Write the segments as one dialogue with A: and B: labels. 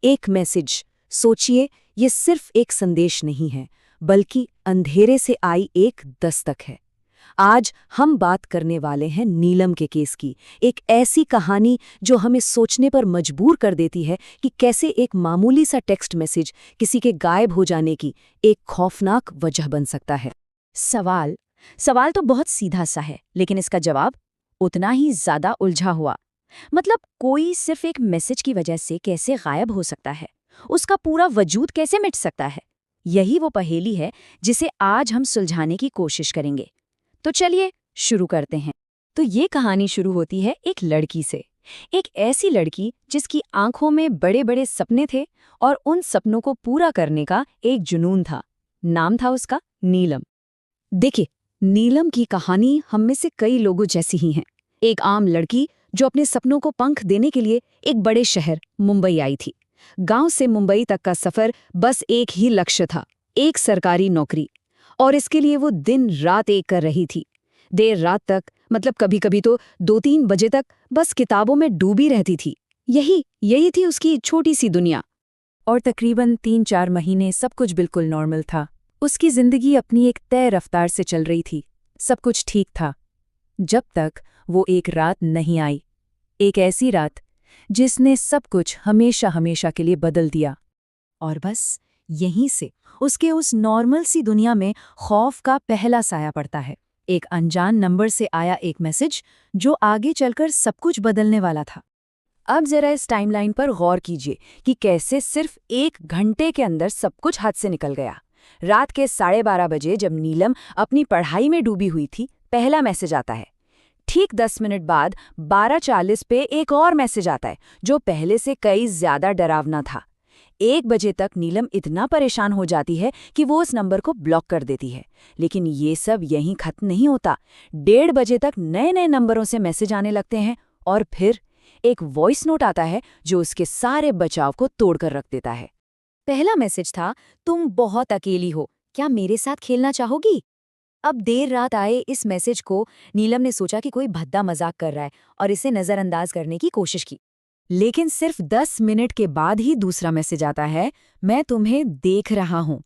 A: एक मैसेज। सोचिए, ये सिर्फ एक संदेश नहीं है, बल्कि अंधेरे से आई एक दस्तक है। आज हम बात करने वाले हैं नीलम के केस की, एक ऐसी कहानी जो हमें सोचने पर मजबूर कर देती है कि कैसे एक मामूली सा टेक्स्ट मैसेज किसी के गायब हो जाने की एक खौफनाक वजह बन सकता है।
B: सवाल सवाल तो बहुत सीधा सा है, लेकिन इसका जवाब उतना ही ज्यादा उलझा हुआ। मतलब कोई सिर्फ एक मैसेज की वजह से कैसे गायब हो सकता है, उसका पूरा वजूद कैसे मिट सकता है। यही वो पहेली है जिसे आज हम सुलझाने की कोशिश करेंगे। तो चलिए शुरू करते हैं। तो ये कहानी शुरू होती है एक लड़की से। एक ऐसी लड़की जिसकी आंखों में बड़े बड़े सपने थे और उन सपनों को पूरा करने का एक जुनून था। नाम था उसका नीलम।
A: देखिए, नीलम की कहानी हम में से कई लोगों जैसी ही है। एक आम लड़की जो अपने सपनों को पंख देने के लिए एक बड़े शहर मुंबई आई थी। गांव से मुंबई तक का सफर बस एक ही लक्ष्य था, एक सरकारी नौकरी। और इसके लिए वो दिन रात एक कर रही थी। देर रात तक, मतलब कभी कभी तो 2-3 बजे तक बस किताबों में डूबी रहती थी। यही यही थी उसकी छोटी सी दुनिया।
B: और तकरीबन 3-4 महीने सब कुछ बिल्कुल नॉर्मल था। उसकी जिंदगी अपनी एक तय रफ्तार से चल रही थी। सब कुछ ठीक था, जब तक वो एक रात नहीं आई। एक ऐसी रात जिसने सब कुछ हमेशा हमेशा के लिए बदल दिया। और बस यहीं से उसके उस नॉर्मल सी दुनिया में खौफ का पहला साया पड़ता है। एक अनजान नंबर से आया एक मैसेज जो आगे चलकर सब कुछ बदलने वाला था। अब जरा इस टाइमलाइन पर गौर कीजिए कि कैसे सिर्फ 1 घंटे के अंदर सब कुछ हाथ से निकल गया। रात के 12:30 बजे जब नीलम अपनी पढ़ाई में डूबी हुई थी, पहला मैसेज आता है। ठीक 10 मिनट बाद 12:40 पे एक और मैसेज आता है जो पहले से कई ज्यादा डरावना था। 1 बजे तक नीलम इतना परेशान हो जाती है कि वो उस नंबर को ब्लॉक कर देती है। लेकिन ये सब यहीं खत्म नहीं होता। 1:30 बजे तक नए नए नंबरों से मैसेज आने लगते हैं और फिर एक वॉइस नोट आता है जो उसके सारे बचाव को तोड़कर रख देता है। पहला मैसेज था, तुम बहुत अकेली हो, क्या मेरे साथ खेलना चाहोगी? अब देर रात आए इस मैसेज को नीलम ने सोचा कि कोई भद्दा मजाक कर रहा है और इसे नजरअंदाज करने की कोशिश की। लेकिन सिर्फ 10 मिनट के बाद ही दूसरा मैसेज आता है, मैं तुम्हें देख रहा हूं।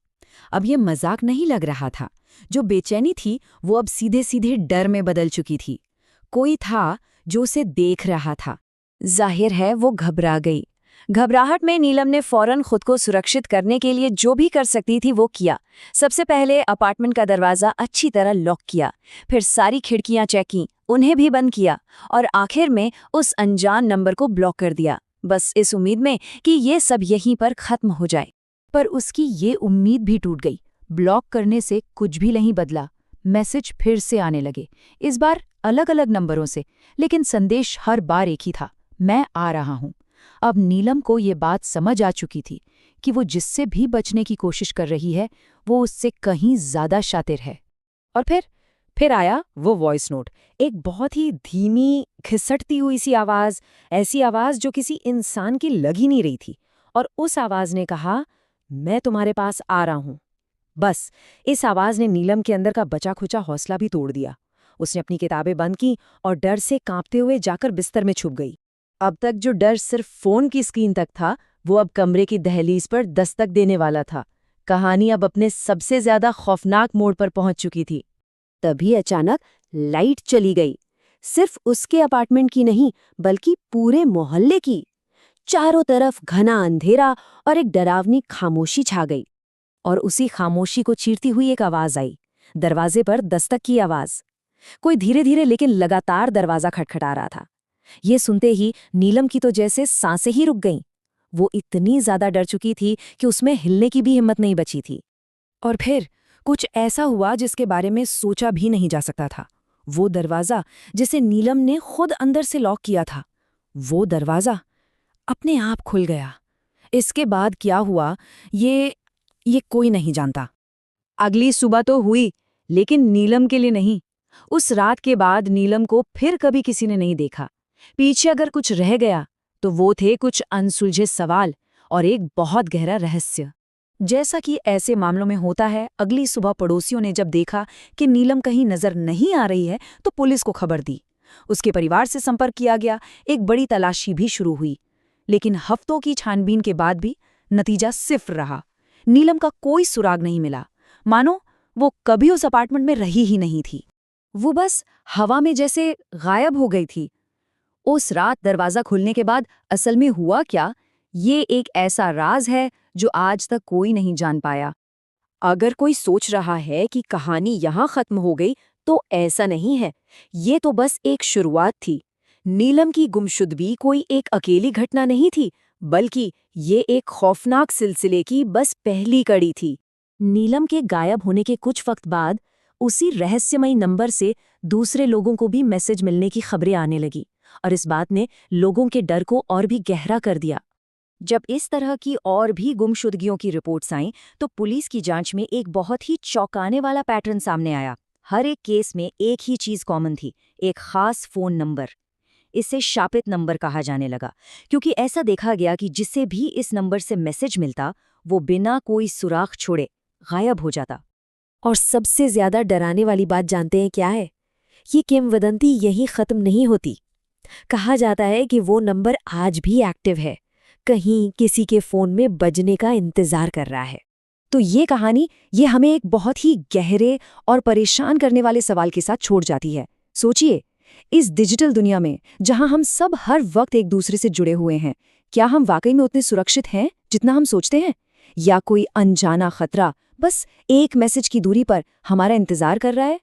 B: अब ये मजाक नहीं लग रहा था। जो बेचैनी थी वो अब सीधे सीधे डर में बदल चुकी थी। कोई था जो उसे देख रहा था। जाहिर है वो घबरा गई। घबराहट में नीलम ने फौरन खुद को सुरक्षित करने के लिए जो भी कर सकती थी वो किया। सबसे पहले अपार्टमेंट का दरवाजा अच्छी तरह लॉक किया, फिर सारी खिड़कियां चेक की, उन्हें भी बंद किया और आखिर में उस अनजान नंबर को ब्लॉक कर दिया, बस इस उम्मीद में कि ये सब यहीं पर खत्म हो जाए। पर उसकी ये उम्मीद भी टूट गई। ब्लॉक करने से कुछ भी नहीं बदला। मैसेज फिर से आने लगे, इस बार अलग अलग नंबरों से, लेकिन संदेश हर बार एक ही था, मैं आ रहा हूं। अब नीलम को ये बात समझ आ चुकी थी कि वो जिससे भी बचने की कोशिश कर रही है वो उससे कहीं ज्यादा शातिर है। और फिर आया वो वॉइस नोट। एक बहुत ही धीमी, खिसटती हुई सी आवाज, ऐसी आवाज जो किसी इंसान की लग ही नहीं रही थी। और उस आवाज ने कहा, मैं तुम्हारे पास आ रहा हूं। बस इस आवाज ने नीलम के अंदर का बचा खुचा हौसला भी तोड़ दिया। उसने अपनी किताबें बंद की और डर से कांपते हुए जाकर बिस्तर में छुप गई। अब तक जो डर सिर्फ फोन की स्क्रीन तक था, वो अब कमरे की दहलीज पर दस्तक देने वाला था। कहानी अब अपने सबसे ज्यादा खौफनाक मोड़ पर पहुंच चुकी थी।
A: तभी अचानक लाइट चली गई। सिर्फ उसके अपार्टमेंट की नहीं, बल्कि पूरे मोहल्ले की। चारों तरफ घना अंधेरा और एक डरावनी खामोशी छा गई। और उसी खामोशी को चीरती हुई एक आवाज आई, दरवाजे पर दस्तक की आवाज। कोई धीरे धीरे लेकिन लगातार दरवाजा खटखटा रहा था। ये सुनते ही नीलम की तो जैसे सांसें ही रुक गईं। वो इतनी ज्यादा डर चुकी थी कि उसमें हिलने की भी हिम्मत नहीं बची थी। और फिर कुछ ऐसा हुआ जिसके बारे में सोचा भी नहीं जा सकता था। वो दरवाजा जिसे नीलम ने खुद अंदर से लॉक किया था, वो दरवाजा अपने आप खुल गया। इसके बाद क्या हुआ ये कोई नहीं जानता। अगली सुबह तो हुई, लेकिन नीलम के लिए नहीं। उस रात के बाद नीलम को फिर कभी किसी ने नहीं देखा। पीछे अगर कुछ रह गया तो वो थे कुछ अनसुलझे सवाल और एक बहुत गहरा रहस्य। जैसा कि ऐसे मामलों में होता है, अगली सुबह पड़ोसियों ने जब देखा कि नीलम कहीं नजर नहीं आ रही है तो पुलिस को खबर दी। उसके परिवार से संपर्क किया गया, एक बड़ी तलाशी भी शुरू हुई।
B: लेकिन हफ्तों की छानबीन के बाद भी नतीजा सिर्फ रहा। नीलम का कोई सुराग नहीं मिला, मानो वो कभी उस अपार्टमेंट में रही ही नहीं थी। वो बस हवा में जैसे गायब हो गई थी। उस रात दरवाजा खुलने के बाद असल में हुआ क्या, ये एक ऐसा राज है जो आज तक कोई नहीं जान पाया।
A: अगर कोई सोच रहा है कि कहानी यहाँ खत्म हो गई, तो ऐसा नहीं है। ये तो बस एक शुरुआत थी। नीलम की गुमशुदगी कोई एक अकेली घटना नहीं थी, बल्कि ये एक खौफनाक सिलसिले की बस पहली कड़ी थी। नीलम के गायब होने के कुछ वक्त बाद उसी रहस्यमयी नंबर से दूसरे लोगों को भी मैसेज मिलने की खबरें आने लगी, और इस बात ने लोगों के डर को और भी गहरा कर दिया। जब इस तरह की और भी गुमशुदगियों की रिपोर्ट्स आईं, तो पुलिस की जांच में एक बहुत ही चौंकाने वाला पैटर्न सामने आया। हर एक केस में एक ही चीज कॉमन थी, एक खास फोन नंबर। इसे शापित नंबर कहा जाने लगा, क्योंकि ऐसा देखा गया कि जिसे भी इस नंबर से मैसेज मिलता, वो बिना कोई सुराग छोड़े गायब हो जाता। और सबसे ज्यादा डराने वाली बात जानते हैं क्या है? ये किंवदंती यहीं खत्म नहीं होती। कहा जाता है कि वो नंबर आज भी एक्टिव है, कहीं किसी के फोन में बजने का इंतजार कर रहा है। तो ये कहानी ये हमें एक बहुत ही गहरे और परेशान करने वाले सवाल के साथ छोड़ जाती है। सोचिए, इस डिजिटल दुनिया में जहां हम सब हर वक्त एक दूसरे से जुड़े हुए हैं, क्या हम वाकई में उतने सुरक्षित हैं जितना हम सोचते हैं? या कोई अनजाना खतरा बस एक मैसेज की दूरी पर हमारा इंतजार कर रहा है?